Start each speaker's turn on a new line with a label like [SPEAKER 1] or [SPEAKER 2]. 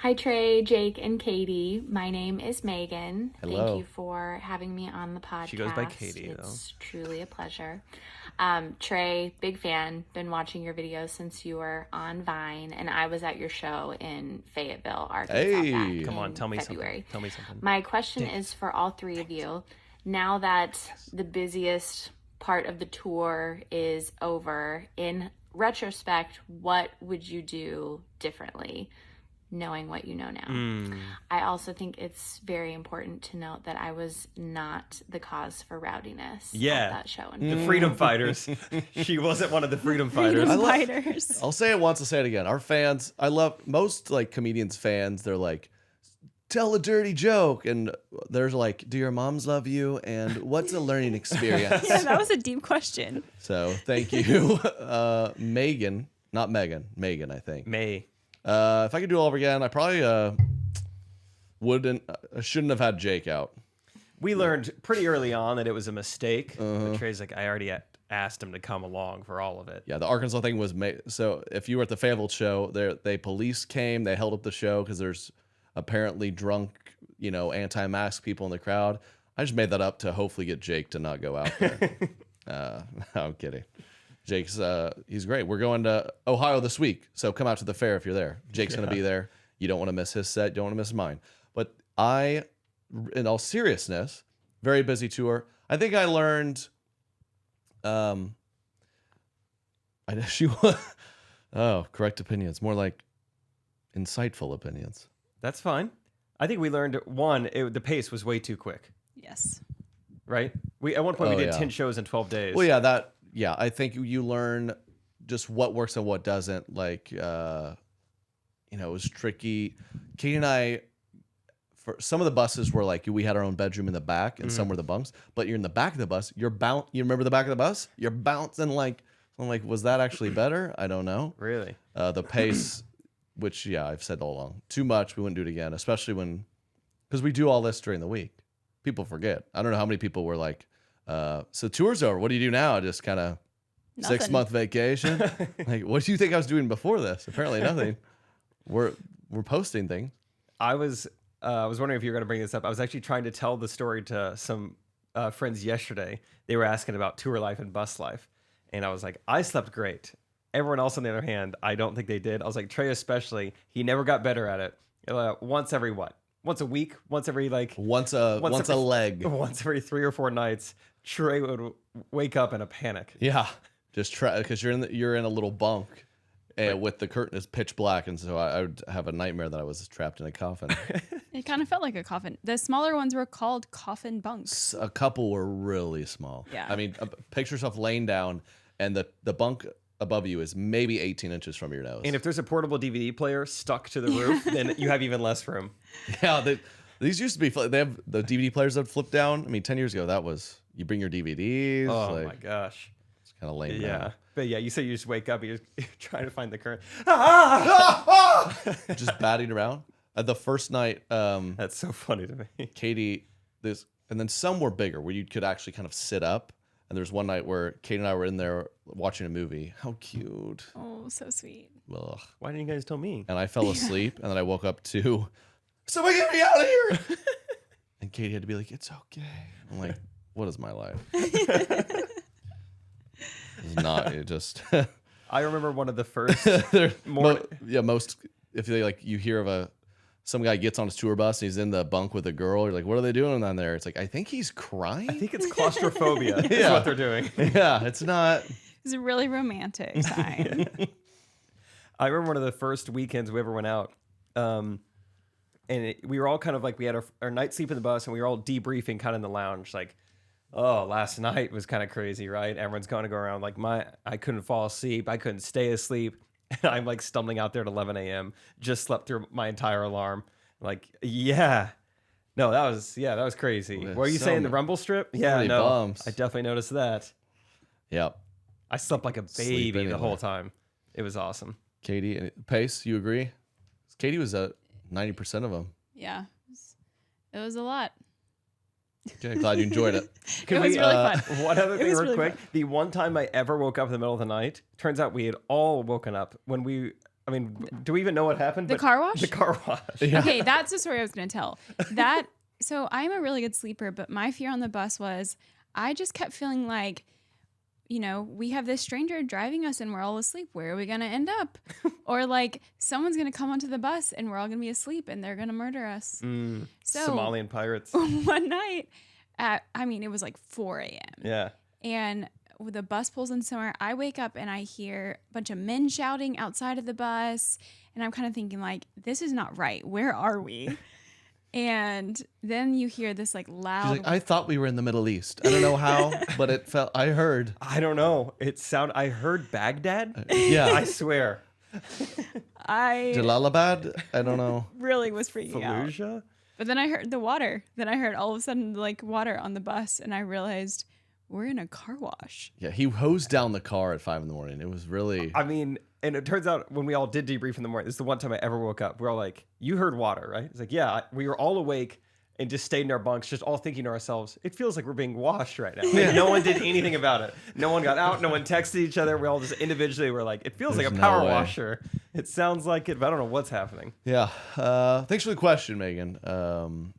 [SPEAKER 1] Hi, Trey, Jake, and Katie. My name is Megan.
[SPEAKER 2] Hello.
[SPEAKER 1] Thank you for having me on the podcast.
[SPEAKER 3] She goes by Katie,
[SPEAKER 1] It's truly a pleasure. Trey, big fan. Been watching your videos since you were on Vine, and I was at your show in Fayetteville, Arkansas.
[SPEAKER 2] Hey.
[SPEAKER 3] Come on, tell me
[SPEAKER 1] February.
[SPEAKER 3] something. Tell me something.
[SPEAKER 1] My question is for all three of you. Now that the busiest part of the tour is over, in retrospect, what would you do differently, knowing what you know now? I also think it's very important to note that I was not the cause for rowdiness at that show.
[SPEAKER 3] The Freedom Fighters. She wasn't one of the Freedom Fighters.
[SPEAKER 4] Fighters.
[SPEAKER 2] I'll say it once, I'll say it again. Our fans, I love most like comedians fans, they're like, tell a dirty joke. And there's like, do your moms love you? And what's a learning experience?
[SPEAKER 4] Yeah, that was a deep question.
[SPEAKER 2] So thank you. Megan, not Megan, Megan, I think.
[SPEAKER 3] May.
[SPEAKER 2] If I could do it all over again, I probably shouldn't have had Jake out.
[SPEAKER 3] We learned pretty early on that it was a mistake. But Trey's like, I already asked him to come along for all of it.
[SPEAKER 2] Yeah, the Arkansas thing was so if you were at the Fayetteville show, police came, they held up the show because there's apparently drunk, anti-mask people in the crowd. I just made that up to hopefully get Jake to not go out there. No, I'm kidding. Jake's he's great. We're going to Ohio this week, so come out to the fair if you're there. Jake's going to be there. You don't want to miss his set. You don't want to miss mine. But in all seriousness, very busy tour. I think I learned. Correct opinions. More like insightful opinions.
[SPEAKER 3] That's fine. I think we learned, one, the pace was way too quick,
[SPEAKER 4] Yes.
[SPEAKER 3] right? At one point, we did
[SPEAKER 2] yeah.
[SPEAKER 3] 10 shows in 12 days.
[SPEAKER 2] Well, yeah, I think you learn just what works and what doesn't. Like, it was tricky. Katie and I, for some of the buses were like, we had our own bedroom in the back and some were the bunks, but you're in the back of the bus. You remember the back of the bus? You're bouncing like, I'm like, was that actually better? I don't know.
[SPEAKER 3] Really?
[SPEAKER 2] The pace, which, I've said all along, too much. We wouldn't do it again, especially because we do all this during the week. People forget. I don't know how many people were like, so tour's over. What do you do now? Just kind of 6-month vacation. Like, what do you think I was doing before this? Apparently nothing. We're posting things.
[SPEAKER 3] I was wondering if you were going to bring this up. I was actually trying to tell the story to some friends yesterday. They were asking about tour life and bus life. And I was like, I slept great. Everyone else, on the other hand, I don't think they did. I was like, Trey especially, he never got better at it. Once every what? Once a week? Once every
[SPEAKER 2] once a leg.
[SPEAKER 3] Once every 3 or 4 nights, Trey would wake up in a panic.
[SPEAKER 2] Yeah, just try because you're in a little bunk, and with the curtain is pitch black, and so I would have a nightmare that I was trapped in a coffin.
[SPEAKER 4] It kind of felt like a coffin. The smaller ones were called coffin bunks.
[SPEAKER 2] A couple were really small.
[SPEAKER 4] Yeah.
[SPEAKER 2] I mean, picture yourself laying down, and the bunk above you is maybe 18 inches from your nose.
[SPEAKER 3] And if there's a portable DVD player stuck to the roof, then you have even less room.
[SPEAKER 2] Yeah, these used to be. They have the DVD players that flip down. I mean, 10 years ago, that was you bring your DVDs.
[SPEAKER 3] Oh my gosh.
[SPEAKER 2] Kind of lame.
[SPEAKER 3] Yeah. But yeah, you say you just wake up, you're trying to find the current.
[SPEAKER 2] Just batting around. The first night,
[SPEAKER 3] That's so funny to me.
[SPEAKER 2] Katie, and then some were bigger where you could actually kind of sit up. And there's one night where Katie and I were in there watching a movie. How cute.
[SPEAKER 4] Oh, so sweet.
[SPEAKER 2] Ugh.
[SPEAKER 3] Why didn't you guys tell me?
[SPEAKER 2] And I fell asleep, and then I woke up to, somebody get me out of here. And Katie had to be like, it's okay. I'm like, what is my life? It's not. It just.
[SPEAKER 3] I remember one of the first
[SPEAKER 2] most if you hear of some guy gets on his tour bus and he's in the bunk with a girl, you're like, what are they doing on there? It's like, I think he's crying.
[SPEAKER 3] I think it's claustrophobia. Is what they're doing.
[SPEAKER 2] Yeah, it's not.
[SPEAKER 4] It's a really romantic time.
[SPEAKER 3] I remember one of the first weekends we ever went out. We were all kind of like, we had our night sleep in the bus, and we were all debriefing kind of in the lounge, like, oh, last night was kind of crazy, right? Everyone's going to go around like, I couldn't fall asleep. I couldn't stay asleep. And I'm like stumbling out there at 11 a.m. Just slept through my entire alarm. Like, yeah. No, that was crazy. What were you saying, the Rumble Strip? Yeah, no.
[SPEAKER 2] Bumps.
[SPEAKER 3] I definitely noticed that.
[SPEAKER 2] Yep.
[SPEAKER 3] I slept like a baby the whole time. It was awesome.
[SPEAKER 2] Katie, and Pace, you agree? Katie was at 90% of them.
[SPEAKER 4] Yeah. It was a lot.
[SPEAKER 2] Okay, glad you enjoyed it.
[SPEAKER 4] It was really fun.
[SPEAKER 3] One other thing
[SPEAKER 4] was
[SPEAKER 3] real
[SPEAKER 4] really
[SPEAKER 3] quick.
[SPEAKER 4] fun.
[SPEAKER 3] The one time I ever woke up in the middle of the night, turns out we had all woken up when we I mean, do we even know what happened?
[SPEAKER 4] The car wash?
[SPEAKER 3] The car wash.
[SPEAKER 2] Yeah.
[SPEAKER 4] Okay, that's the story I was going to tell. So I'm a really good sleeper, but my fear on the bus was I just kept feeling like, we have this stranger driving us and we're all asleep. Where are we going to end up? Or like someone's going to come onto the bus and we're all going to be asleep and they're going to murder us. So
[SPEAKER 3] Somalian pirates.
[SPEAKER 4] one night it was like 4 a.m.
[SPEAKER 3] Yeah.
[SPEAKER 4] And the bus pulls in somewhere. I wake up and I hear a bunch of men shouting outside of the bus. And I'm kind of thinking like, this is not right. Where are we? And then you hear this like loud.
[SPEAKER 2] She's like, I thought we were in the Middle East. I don't know how, but it felt. I heard.
[SPEAKER 3] I don't know. I heard Baghdad.
[SPEAKER 2] Yeah.
[SPEAKER 3] I swear.
[SPEAKER 2] Jalalabad. I don't know.
[SPEAKER 4] really was freaking out.
[SPEAKER 3] Fallujah.
[SPEAKER 4] But then I heard the water. Then I heard all of a sudden like water on the bus, and I realized we're in a car wash.
[SPEAKER 2] Yeah, he hosed down the car at 5 a.m. It was really.
[SPEAKER 3] I mean, and it turns out when we all did debrief in the morning, this is the one time I ever woke up. We're all like, you heard water, right? It's like, yeah, we were all awake and just stayed in our bunks, just all thinking to ourselves, it feels like we're being washed right now. And no one did anything about it. No one got out. No one texted each other. We all just individually were like, it feels
[SPEAKER 2] There's
[SPEAKER 3] like a
[SPEAKER 2] no
[SPEAKER 3] power
[SPEAKER 2] way.
[SPEAKER 3] washer. It sounds like it, but I don't know what's happening.
[SPEAKER 2] Yeah. Thanks for the question, Megan.